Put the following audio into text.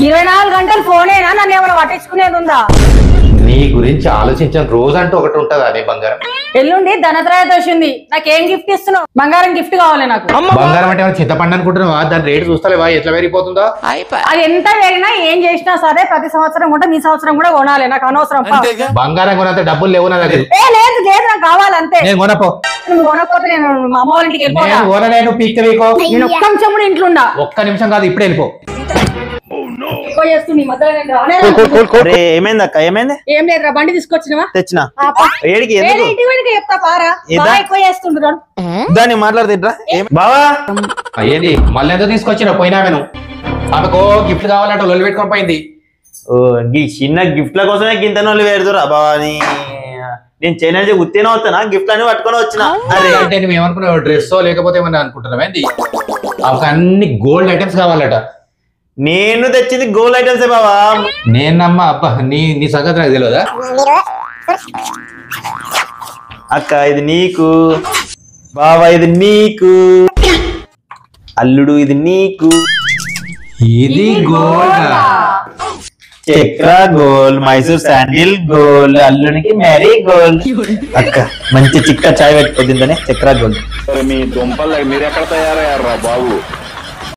24 గంటలు ఫోనేనా? నన్ను ఏమైనా పట్టించుకునేది ఉందా? నీ గురించి ఆలోచించాను రోజు అంటూ ఒకటి ఉంటదా నీ బంగారం? ఎల్లుండి ధనత్రయోదశి ఉంది, నాకేం గిఫ్ట్ ఇస్తున్నావు? బంగారం గిఫ్ట్ కావాలి నాకు. బంగారం అంటే చింతపండు అనుకుంటున్నావా? దాని రేటు చూస్తావా ఎట్లా పెరిగిపోతుందో? అది ఎంత పెరిగినా ఏం చేసినా సరే ప్రతి సంవత్సరం కూడా మీ సంవత్సరం కూడా కొనాలి, నాకు అనవసరం. బంగారం కొనంత డబ్బులు లేవు నా దగ్గర. లేదు లేదు, నాకు కావాలంతే. నేను కొనపో. నువ్వు కొనకపోతే నేను మా అమ్మ వాళ్ళ ఇంటికి వెళ్ళిపోతా. నేను పీక్ వీకో. నేను ఒక్క నిమిషం కూడా ఇంట్లో ఉండా. ఒక్క నిమిషం కాదు, ఇప్పుడే వెళ్ళిపో. ఏమైంది అక్క? ఏమైంది? ఏం లేదురా, బండి తీసుకొచ్చినవా? తెచ్చినా. ఏడికి? చెప్తా పారా, ఎక్కువ చేస్తుండ్రు. దాన్ని మాట్లాడుతుంటా బావా. ఏంటి మళ్ళీ ఎంత తీసుకొచ్చినా పోయినా నేను ఆమెకు గిఫ్ట్ కావాలంటే లొల్లి పెట్టుకొని పోయింది. ఓ చిన్న గిఫ్ట్ల కోసమే గింత నోళ్ళు పెడుతురా బావాని. నేను చైనా ఉత్తేనే వస్తానా గిఫ్ట్ అని పట్టుకొని వచ్చిన. అరే అంటే నువ్వు ఏమనుకున్నావు? డ్రెస్ లేకపోతే ఏమన్నా అనుకుంటున్నావా? ఆమెకు అన్ని గోల్డ్ ఐటమ్స్ కావాలట. నేను తెచ్చింది గోల్డ్ ఐటమ్సే బావా. నేనమ్మా అబ్బా నీ సంగతి నాకు తెలియదా? అక్క ఇది నీకు, బావా ఇది నీకు, అల్లుడు ఇది నీకు. ఇది gold, Chakra gold, Mysore sandal gold, అల్లునికి మ్యారీ గోల్డ్. అక్క మంచి చిక్క చాయ్ పెట్టుకోద్దిందనే చక్ర గోల్డ్. మీ దుంపలు మీరు ఎక్కడ తయారయ్యారా బాబు?